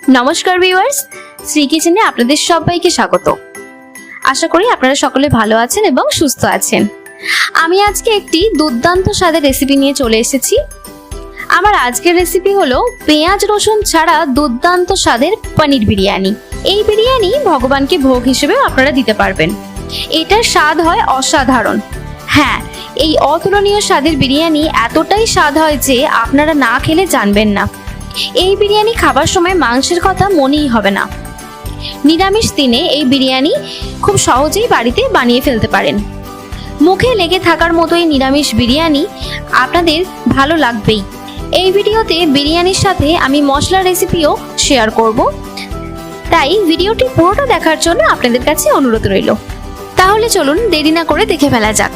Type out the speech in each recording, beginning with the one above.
নমস্কার ভিউয়ার্স, শ্রী কিচেনে আপনাদের সবাইকে স্বাগত। আশা করি আপনারা সকলে ভালো আছেন এবং সুস্থ আছেন। আমি আজকে একটি দুর্দান্ত স্বাদের রেসিপি নিয়ে চলে এসেছি। আমার আজকের রেসিপি হলো পেঁয়াজ রসুন ছাড়া দুর্দান্ত স্বাদের পনির বিরিয়ানি। এই বিরিয়ানি ভগবানকে ভোগ হিসেবে আপনারা দিতে পারবেন। এটার স্বাদ হয় অসাধারণ। হ্যাঁ, এই অতুলনীয় স্বাদের বিরিয়ানি এতটাই স্বাদ হয় যে আপনারা না খেলে জানবেন না। এই বিরিয়ানি খাবার সময় মাংসের কথা মনেই হবে না। নিরামিষ দিনে এই বিরিয়ানি খুব সহজেই বাড়িতে বানিয়ে ফেলতে পারেন। মুখে লেগে থাকার মতো এই নিরামিষ বিরিয়ানি আপনাদের ভালো লাগবেই। এই ভিডিওতে বিরিয়ানির সাথে আমি মশলার রেসিপিও শেয়ার করব, তাই ভিডিওটি পুরোটা দেখার জন্য আপনাদের কাছে অনুরোধ রইল। তাহলে চলুন দেরি না করে দেখে ফেলা যাক।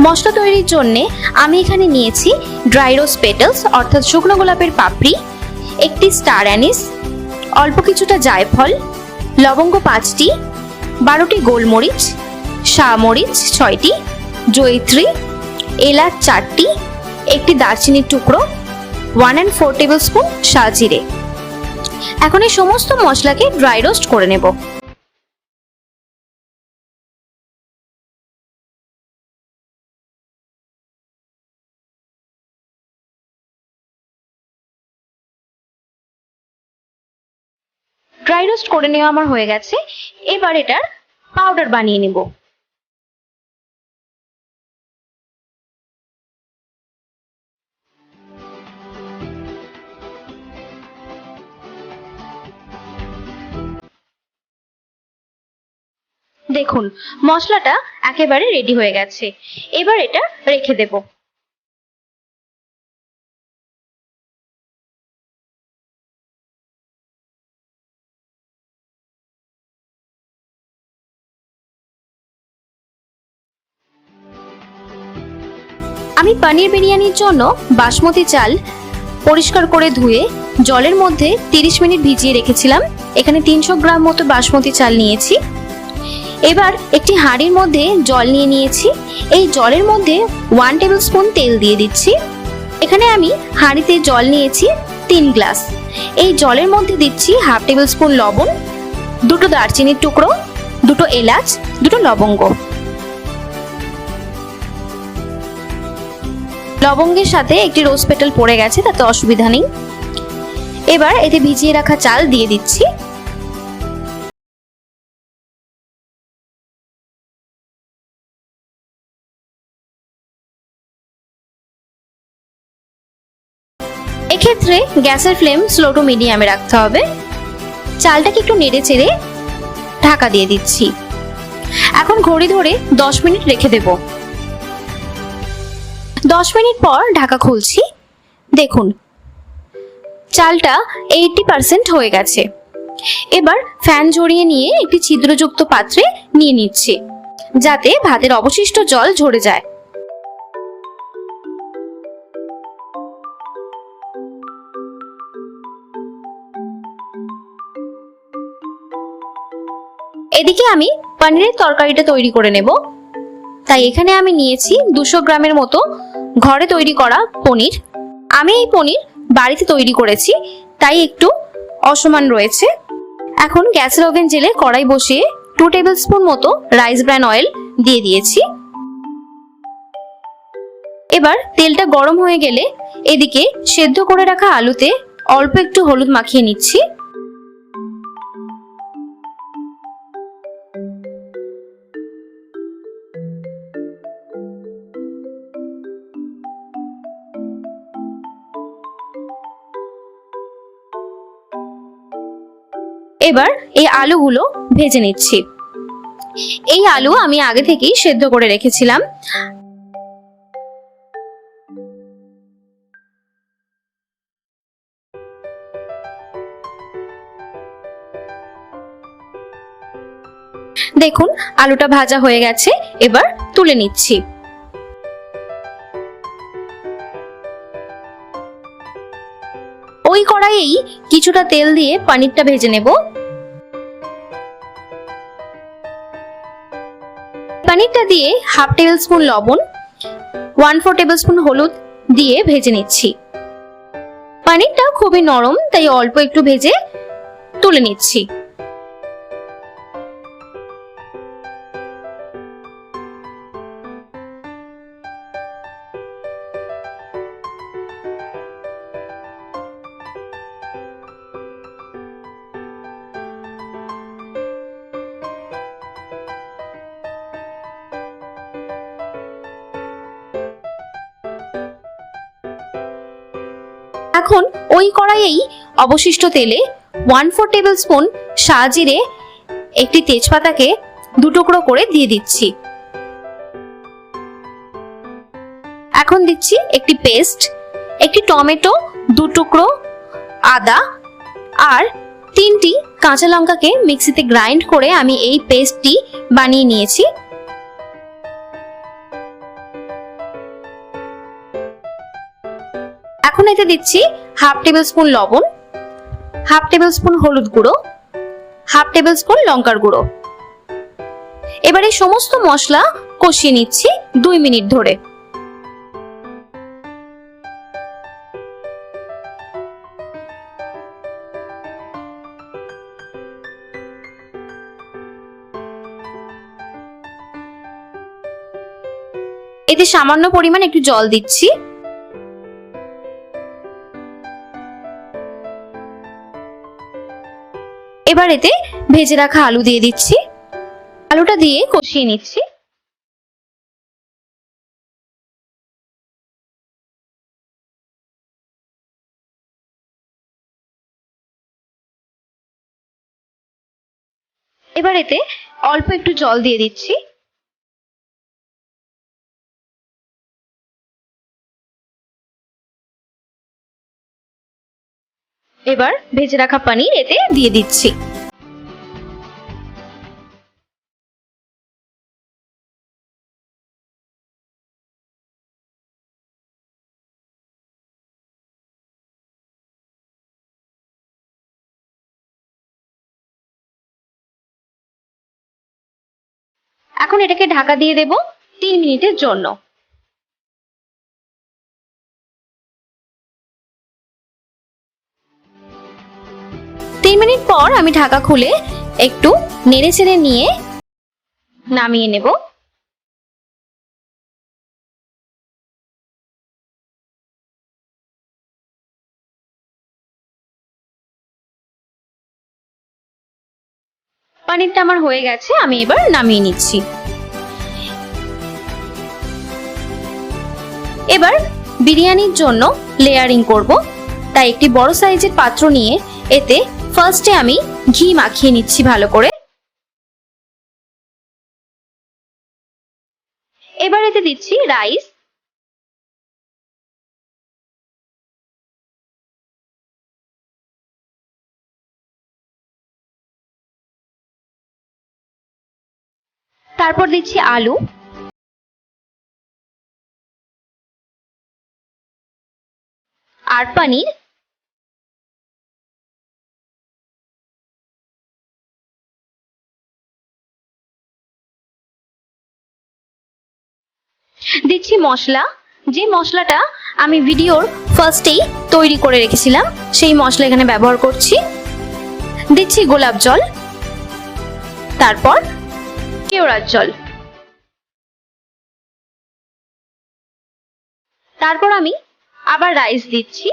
মশলা তৈরির জন্য আমি এখানে নিয়েছি ড্রাই রোজ পেটালস অর্থাৎ শুকনো গোলাপের পাপড়ি, একটি স্টার অ্যানিস, অল্প কিছুটা জায়ফল, লবঙ্গ 5টি, 12টি গোলমরিচ, শাহমরিচ 6টি, জয়িত্রী, এলাচ 4টি, একটি দারচিনির টুকরো, 1/4 টেবিলস্পুন শাহজিরে। এখন এই সমস্ত মশলাকে ড্রাই রোস্ট করে নেব। ড্রাই রোস্ট করে নেওয়া আমার হয়ে গেছে। এবার এটার পাউডার বানিয়ে নেব। দেখুন, মশলাটা একেবারে রেডি হয়ে গেছে। এবার এটা রেখে দেব। আমি পনির বিরিয়ানির জন্য বাসমতি চাল পরিষ্কার করে ধুয়ে জলের মধ্যে 30 মিনিট ভিজিয়ে রেখেছিলাম। এখানে 300 গ্রাম মতো বাসমতি চাল নিয়েছি। এবার একটি হাঁড়ির মধ্যে জল নিয়ে নিয়েছি। এই জলের মধ্যে 1 টেবিলস্পুন তেল দিয়ে দিচ্ছি। এখানে আমি হাঁড়িতে জল নিয়েছি 3 গ্লাস। এই জলের মধ্যে দিচ্ছি 1/2 টেবিলস্পুন লবণ, 2টো দারচিনির টুকরো, 2টো এলাচ, 2টো লবঙ্গ। লবঙ্গের সাথে একটি রোজ পেটাল পড়ে গেছে, তাতে অসুবিধা নেই। এবার এতে ভিজিয়ে রাখা চাল দিয়ে দিচ্ছি। এক্ষেত্রে গ্যাসের ফ্লেম স্লো টু মিডিয়ামে রাখতে হবে। চালটাকে একটু নেড়ে চেড়ে ঢাকা দিয়ে দিচ্ছি। এখন ঘড়ি ধরে 10 মিনিট রেখে দেব। 10 মিনিট পর ঢাকা খুলছি। দেখুন, চালটা 80% হয়ে গেছে। এবার ফ্যান ঝরিয়ে নিয়ে একটি ছিদ্রযুক্ত পাত্রে নিয়ে নিচ্ছি, যাতে ভাতের অবশিষ্ট জল ঝরে যায়। এদিকে আমি পনিরের তরকারিটা তৈরি করে নেব। তাই এখানে আমি নিয়েছি 200 গ্রামের মতো ঘরে তৈরি করা পনির। আমি এই পনির বাড়িতে তৈরি করেছি, তাই একটু অসমান রয়েছে। এখন গ্যাসের ওভেন জেলে কড়াই বসিয়ে 2 টেবিলস্পুন মতো রাইস ব্র্যান অয়েল দিয়ে দিয়েছি। এবার তেলটা গরম হয়ে গেলে এদিকে সেদ্ধ করে রাখা আলুতে অল্প একটু হলুদ মাখিয়ে নিচ্ছি। এবার এই আলুগুলো ভেজে নিচ্ছি। এই আলু আমি আগে থেকেই সেদ্ধ করে রেখেছিলাম। দেখুন, আলুটা ভাজা হয়ে গেছে। এবার তুলে নিচ্ছি। ওই কড়াইয়েই কিছুটা তেল দিয়ে পনিরটা ভেজে নেব। পনিরটা দিয়ে 1/2 টেবিলস্পুন লবণ, 1/4 টেবিলস্পুন হলুদ দিয়ে ভেজে নিচ্ছি। পনিরটা খুবই নরম, তাই অল্প একটু ভেজে তুলে নিচ্ছি। এখন ওই কড়াইয়েই অবশিষ্ট তেলে 1/4 টেবিল স্পুন শাহজিরে, একটি তেজপাতাকে 2 টুকরো করে দিয়ে দিচ্ছি। এখন দিচ্ছি একটি পেস্ট, একটি টমেটো, 2 টুকরো আদা আর 3টি কাঁচা লঙ্কাকে মিক্সিতে গ্রাইন্ড করে আমি এই পেস্টটি বানিয়ে নিয়েছি। এখন এতে দিচ্ছি 1/2 টেবিল স্পুন লবণ, 1/2 টেবিল স্পুন হলুদ গুঁড়ো, 1/2 টেবিল স্পুন লঙ্কার গুঁড়ো। এবারে সমস্ত মশলা কষিয়ে নিচ্ছি 2 মিনিট ধরে। এতে সামান্য পরিমাণ একটু জল দিচ্ছি। এবার এতে ভেজে রাখা আলু দিয়ে দিচ্ছি, আলুটা দিয়ে কষিয়ে নিচ্ছি। এবার এতে অল্প একটু জল দিয়ে দিচ্ছি। এবার ভেজে রাখা পনির এতে দিয়ে দিচ্ছি। এখন এটাকে ঢাকা দিয়ে দেব 3 মিনিটের জন্য। 3 মিনিট পর আমি ঢাকা খুলে একটু নেড়েচেড়ে নিয়ে নামিয়ে নেব। পনিরটা আমার হয়ে গেছে, আমি এবার নামিয়ে নিচ্ছি। এবার বিরিয়ানির জন্য লেয়ারিং করব, তাই একটি বড় সাইজের পাত্র নিয়ে এতে ফার্স্টে আমি ঘি মাখিয়ে নিচ্ছি ভালো করে। এবার এতে দিচ্ছি রাইস, তারপর দিচ্ছি আলু, আর পনির, দিচ্ছি মশলা, যে মশলাটা আমি ভিডিওর ফার্স্টেই তৈরি করে রেখেছিলাম সেই মশলা এখানে ব্যবহার করছি। দিচ্ছি গোলাপ জল, তারপর কেওড়ার জল, তারপর আমি আবার রাইস দিচ্ছি।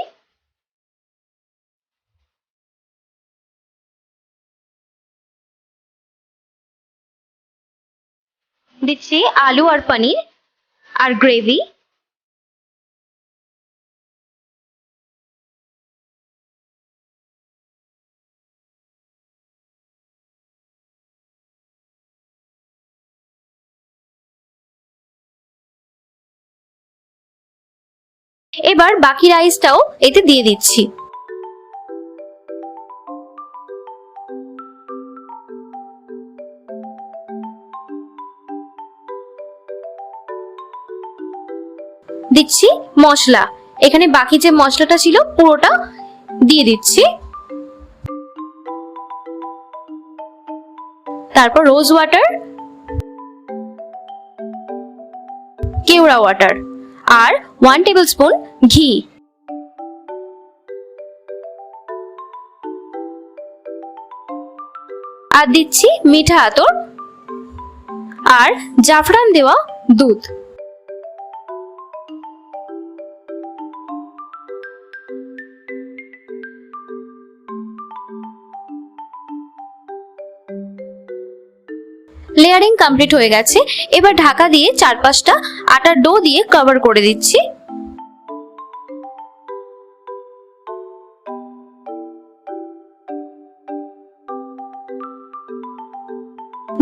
দিচ্ছি আলু আর পনির আর গ্রেভি, এবার বাকি রাইসটাও এতে দিয়ে দিচ্ছি। দিচ্ছি মশলা, এখানে বাকি যে মশলাটা ছিল পুরোটা দিয়ে দিচ্ছি। তারপর রোজ ওয়াটার, কেওড়া ওয়াটার আর 1 টেবিল স্পুন ঘি। আর দিচ্ছি মিঠা আতর আর জাফরান দেওয়া দুধ। লেয়ারিং কমপ্লিট হয়ে গেছে। এবার ঢাকা দিয়ে 4-5টা আটার ডো দিয়ে কভার করে দিচ্ছি।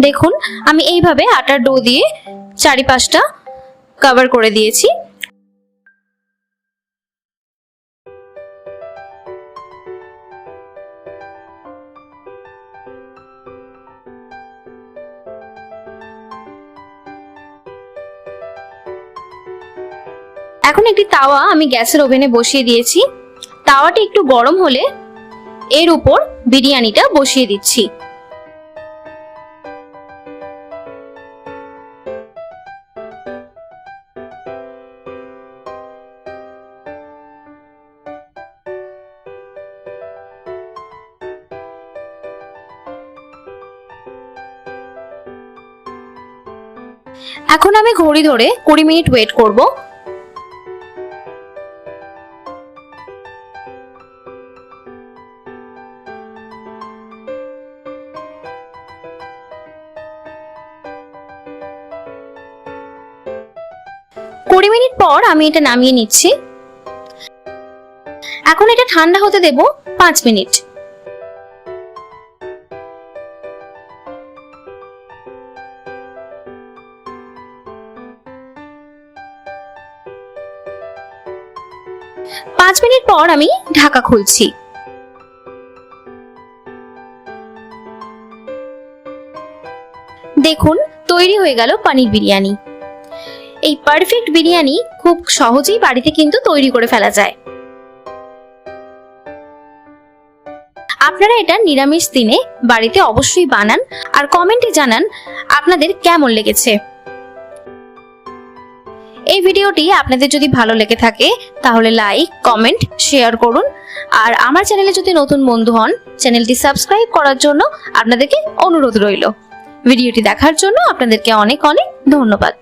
দেখুন আমি এইভাবে আটার ডো দিয়ে 4-5টা কভার করে দিয়েছি। এখন একটি তাওয়া আমি গ্যাসের ওভেনে বসিয়ে দিয়েছি। তাওয়াটি একটু গরম হলে এর উপর বিরিয়ানিটা বসিয়ে দিচ্ছি। এখন আমি ঘড়ি ধরে 20 মিনিট ওয়েট করব। কুড়ি মিনিট পর আমি এটা নামিয়ে নিচ্ছি। এখন এটা ঠান্ডা হতে দেব 5 মিনিট। পাঁচ মিনিট পর আমি ঢাকা খুলছি। দেখুন তৈরি হয়ে গেল পনির বিরিয়ানি। এই পারফেক্ট বিরিয়ানি খুব সহজেই বাড়িতে কিন্তু তৈরি করে ফেলা যায়। আপনারা এটা নিরামিষ দিনে বাড়িতে অবশ্যই বানান আর কমেন্টে জানান আপনাদের কেমন লেগেছে। এই ভিডিওটি আপনাদের যদি ভালো লেগে থাকে তাহলে লাইক, কমেন্ট, শেয়ার করুন। আর আমার চ্যানেলে যদি নতুন বন্ধু হন চ্যানেলটি সাবস্ক্রাইব করার জন্য আপনাদেরকে অনুরোধ রইল। ভিডিওটি দেখার জন্য আপনাদেরকে অনেক অনেক ধন্যবাদ।